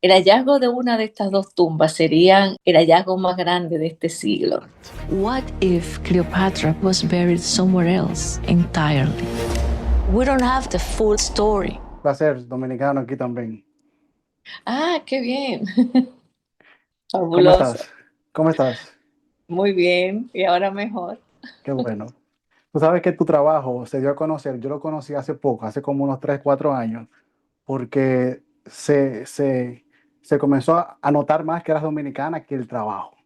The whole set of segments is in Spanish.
El hallazgo de una de estas dos tumbas sería el hallazgo más grande de este siglo. What if Cleopatra was buried somewhere else entirely? We don't have the full story. Placer, dominicano aquí también. Ah, qué bien. ¿Cómo Fabuloso. estás? ¿Cómo estás? Muy bien. Y ahora mejor. Qué bueno. Tú sabes que tu trabajo se dio a conocer, yo lo conocí hace poco, hace como unos 3 4 años, porque se comenzó a notar más que eras dominicana que el trabajo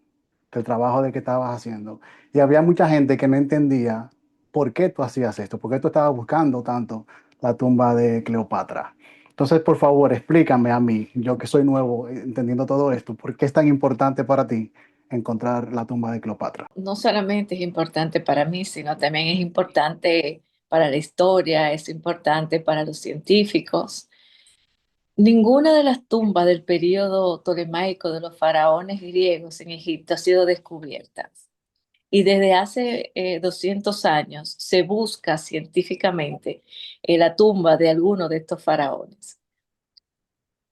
de que estabas haciendo. Y había mucha gente que no entendía por qué tú hacías esto, por qué tú estabas buscando tanto la tumba de Cleopatra. Entonces, por favor, explícame a mí, yo que soy nuevo entendiendo todo esto, ¿por qué es tan importante para ti encontrar la tumba de Cleopatra? No solamente es importante para mí, sino también es importante para la historia, es importante para los científicos. Ninguna de las tumbas del período tolemaico de los faraones griegos en Egipto ha sido descubierta. Y desde hace 200 años se busca científicamente la tumba de alguno de estos faraones.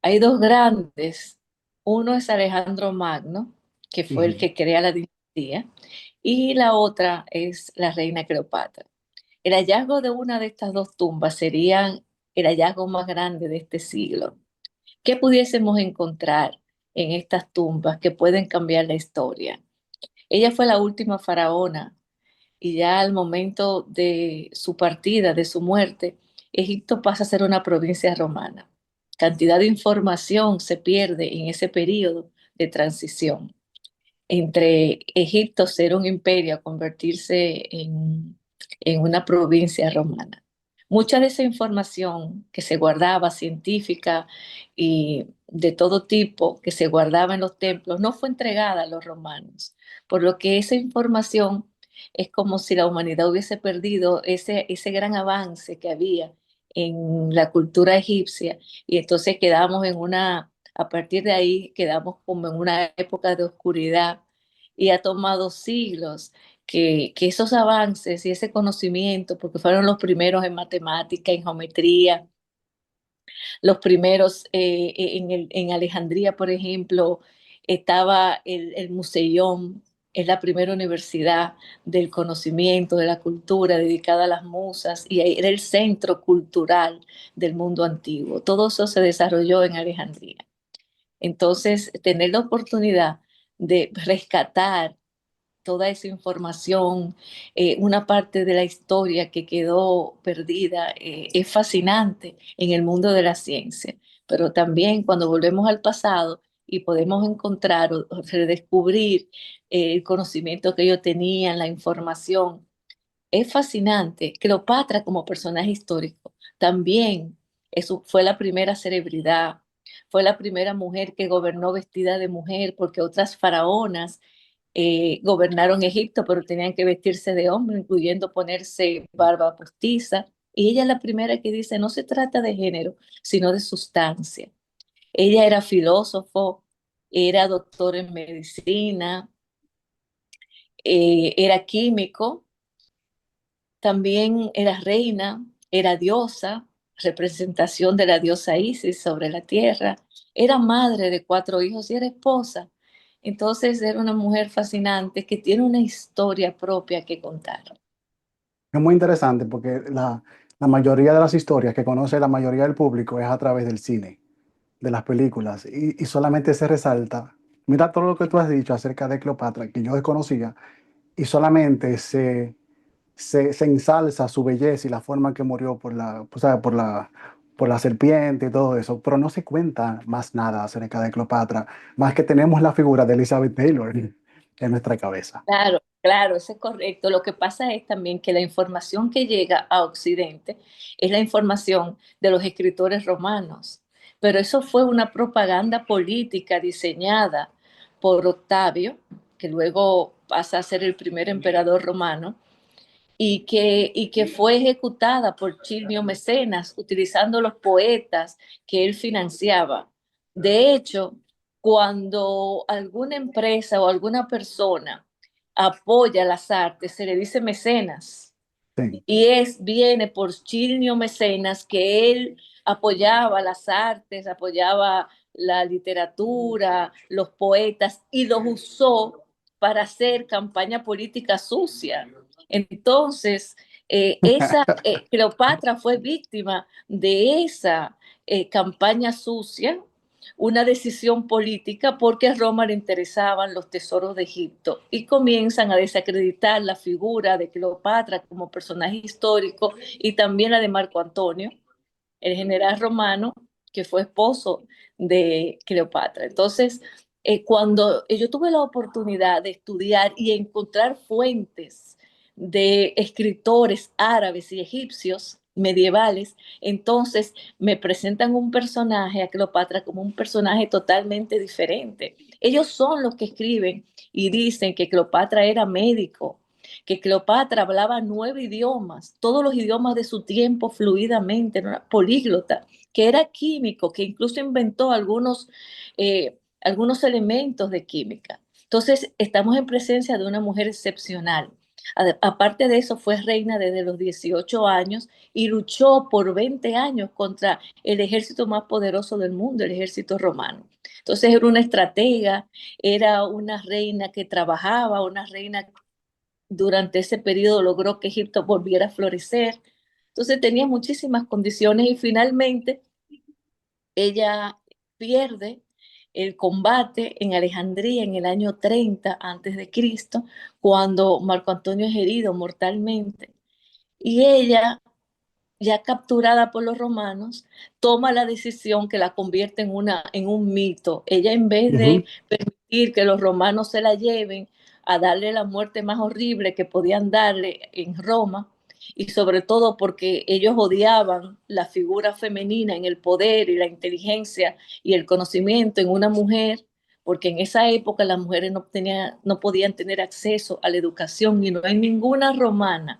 Hay dos grandes. Uno es Alejandro Magno, que fue el Ujú. que crea la dinastía, y la otra es la reina Cleopatra. El hallazgo de una de estas dos tumbas sería el hallazgo más grande de este siglo. ¿Qué pudiésemos encontrar en estas tumbas que pueden cambiar la historia? Ella fue la última faraona y ya al momento de su partida, de su muerte, Egipto pasa a ser una provincia romana. Cantidad de información se pierde en ese periodo de transición entre Egipto ser un imperio a convertirse en una provincia romana. Mucha de esa información que se guardaba, científica y de todo tipo, que se guardaba en los templos, no fue entregada a los romanos, por lo que esa información es como si la humanidad hubiese perdido ese gran avance que había en la cultura egipcia y entonces quedamos a partir de ahí quedamos como en una época de oscuridad y ha tomado siglos que esos avances y ese conocimiento, porque fueron los primeros en matemática, en geometría, los primeros en Alejandría, por ejemplo, estaba el Museión, es la primera universidad del conocimiento, de la cultura, dedicada a las musas, y era el centro cultural del mundo antiguo. Todo eso se desarrolló en Alejandría. Entonces, tener la oportunidad de rescatar toda esa información, una parte de la historia que quedó perdida, es fascinante en el mundo de la ciencia. Pero también cuando volvemos al pasado y podemos encontrar o redescubrir el conocimiento que ellos tenían, la información, es fascinante. Cleopatra como personaje histórico también fue la primera celebridad, fue la primera mujer que gobernó vestida de mujer, porque otras faraonas gobernaron Egipto, pero tenían que vestirse de hombre, incluyendo ponerse barba postiza. Y ella es la primera que dice, no se trata de género, sino de sustancia. Ella era filósofo, era doctor en medicina, era químico, también era reina, era diosa, representación de la diosa Isis sobre la tierra, era madre de 4 hijos y era esposa. Entonces era una mujer fascinante que tiene una historia propia que contar. Es muy interesante porque la mayoría de las historias que conoce la mayoría del público es a través del cine, de las películas, y solamente se resalta. Mira todo lo que tú has dicho acerca de Cleopatra, que yo desconocía, y solamente se ensalza su belleza y la forma en que murió pues, ¿sabe? Por la serpiente y todo eso, pero no se cuenta más nada acerca de Cleopatra, más que tenemos la figura de Elizabeth Taylor en nuestra cabeza. Claro, claro, eso es correcto. Lo que pasa es también que la información que llega a Occidente es la información de los escritores romanos, pero eso fue una propaganda política diseñada por Octavio, que luego pasa a ser el primer emperador romano, y que fue ejecutada por Chilmio Mecenas, utilizando los poetas que él financiaba. De hecho, cuando alguna empresa o alguna persona apoya las artes, se le dice mecenas. Sí. Y viene por Chilmio Mecenas, que él apoyaba las artes, apoyaba la literatura, los poetas, y los usó para hacer campaña política sucia. Entonces, Cleopatra fue víctima de esa campaña sucia, una decisión política, porque a Roma le interesaban los tesoros de Egipto, y comienzan a desacreditar la figura de Cleopatra como personaje histórico, y también la de Marco Antonio, el general romano que fue esposo de Cleopatra. Entonces, cuando yo tuve la oportunidad de estudiar y encontrar fuentes de escritores árabes y egipcios medievales, entonces me presentan un personaje, a Cleopatra, como un personaje totalmente diferente. Ellos son los que escriben y dicen que Cleopatra era médico, que Cleopatra hablaba 9 idiomas, todos los idiomas de su tiempo fluidamente, era una políglota, que era químico, que incluso inventó algunos elementos de química. Entonces, estamos en presencia de una mujer excepcional. Aparte de eso, fue reina desde los 18 años y luchó por 20 años contra el ejército más poderoso del mundo, el ejército romano. Entonces, era una estratega, era una reina que trabajaba, una reina durante ese periodo logró que Egipto volviera a florecer. Entonces tenía muchísimas condiciones y finalmente ella pierde el combate en Alejandría en el año 30 antes de Cristo, cuando Marco Antonio es herido mortalmente. Y ella, ya capturada por los romanos, toma la decisión que la convierte en un mito. Ella, en vez de permitir que los romanos se la lleven a darle la muerte más horrible que podían darle en Roma, y sobre todo porque ellos odiaban la figura femenina en el poder y la inteligencia y el conocimiento en una mujer, porque en esa época las mujeres no podían tener acceso a la educación, y no hay ninguna romana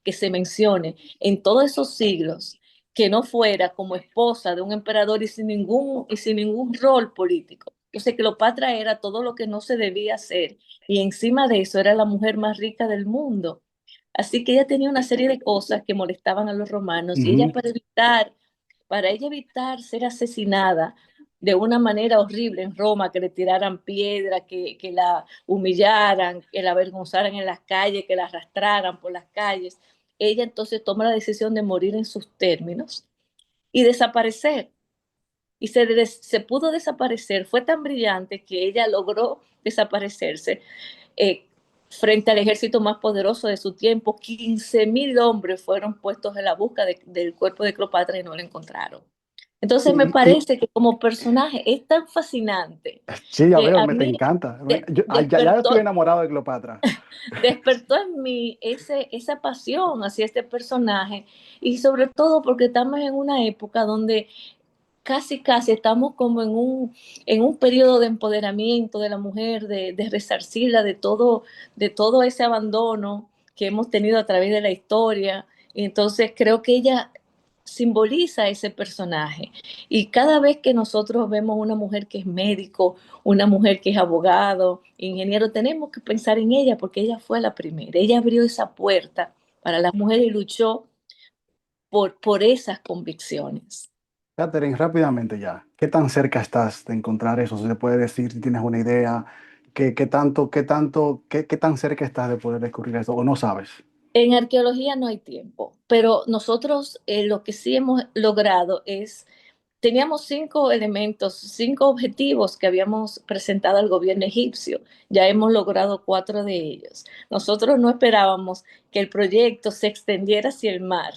que se mencione en todos esos siglos que no fuera como esposa de un emperador y sin ningún rol político. Entonces, Cleopatra era todo lo que no se debía hacer, y encima de eso era la mujer más rica del mundo. Así que ella tenía una serie de cosas que molestaban a los romanos, y ella, para ella evitar ser asesinada de una manera horrible en Roma, que le tiraran piedra, que la humillaran, que la avergonzaran en las calles, que la arrastraran por las calles, ella entonces toma la decisión de morir en sus términos y desaparecer. Y se pudo desaparecer. Fue tan brillante que ella logró desaparecerse eh, frente al ejército más poderoso de su tiempo. 15.000 hombres fueron puestos en la busca del cuerpo de Cleopatra y no lo encontraron. Entonces me parece que como personaje es tan fascinante Sí, ya que veo, a te mí encanta. Ya estoy despertó, enamorado de Cleopatra. despertó en mí esa pasión hacia este personaje, y sobre todo porque estamos en una época donde casi estamos como en un periodo de empoderamiento de la mujer, de resarcirla de todo ese abandono que hemos tenido a través de la historia. Y entonces creo que ella simboliza ese personaje. Y cada vez que nosotros vemos una mujer que es médico, una mujer que es abogado, ingeniero, tenemos que pensar en ella, porque ella fue la primera. Ella abrió esa puerta para las mujeres y luchó por esas convicciones. Catherine, rápidamente ya, ¿qué tan cerca estás de encontrar eso? Si se puede decir, si tienes una idea, qué tan cerca estás de poder descubrir eso, o no sabes. En arqueología no hay tiempo, pero nosotros lo que sí hemos logrado teníamos 5 elementos, 5 objetivos que habíamos presentado al gobierno egipcio. Ya hemos logrado 4 de ellos. Nosotros no esperábamos que el proyecto se extendiera hacia el mar.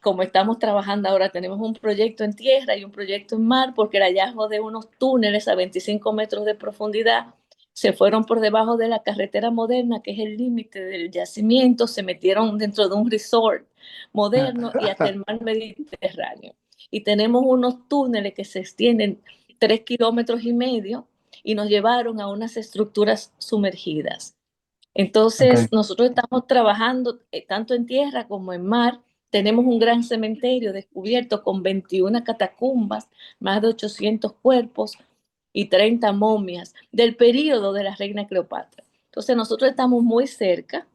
Como estamos trabajando ahora, tenemos un proyecto en tierra y un proyecto en mar, porque el hallazgo de unos túneles a 25 metros de profundidad se fueron por debajo de la carretera moderna, que es el límite del yacimiento, se metieron dentro de un resort moderno y hasta el mar Mediterráneo. Y tenemos unos túneles que se extienden 3,5 kilómetros y nos llevaron a unas estructuras sumergidas. Entonces, Ok, nosotros estamos trabajando tanto en tierra como en mar. Tenemos un gran cementerio descubierto con 21 catacumbas, más de 800 cuerpos y 30 momias del periodo de la reina Cleopatra. Entonces, nosotros estamos cerca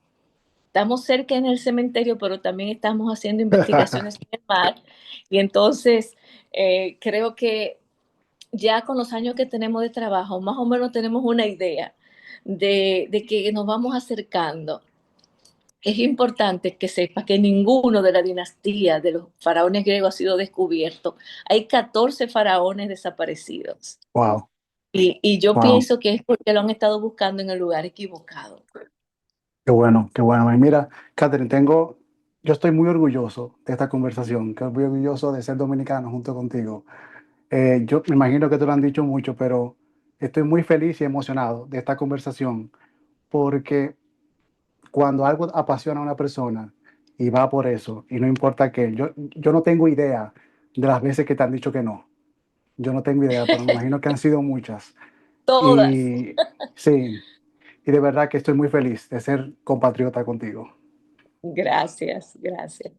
en el cementerio, pero también estamos haciendo investigaciones en el mar. Y entonces, creo que ya con los años que tenemos de trabajo, más o menos tenemos una idea de que nos vamos acercando. Es importante que sepa que ninguno de la dinastía de los faraones griegos ha sido descubierto. Hay 14 faraones desaparecidos. Wow, Y yo wow. pienso que es porque lo han estado buscando en el lugar equivocado. Qué bueno, qué bueno. Y mira, Catherine, yo estoy muy orgulloso de esta conversación, que muy orgulloso de ser dominicano junto contigo. Yo me imagino que te lo han dicho mucho, pero estoy muy feliz y emocionado de esta conversación porque cuando algo apasiona a una persona y va por eso, y no importa qué, yo no tengo idea de las veces que te han dicho que no. Yo no tengo idea, pero me imagino que han sido muchas. Todas. Y sí, y de verdad que estoy muy feliz de ser compatriota contigo. Gracias, gracias.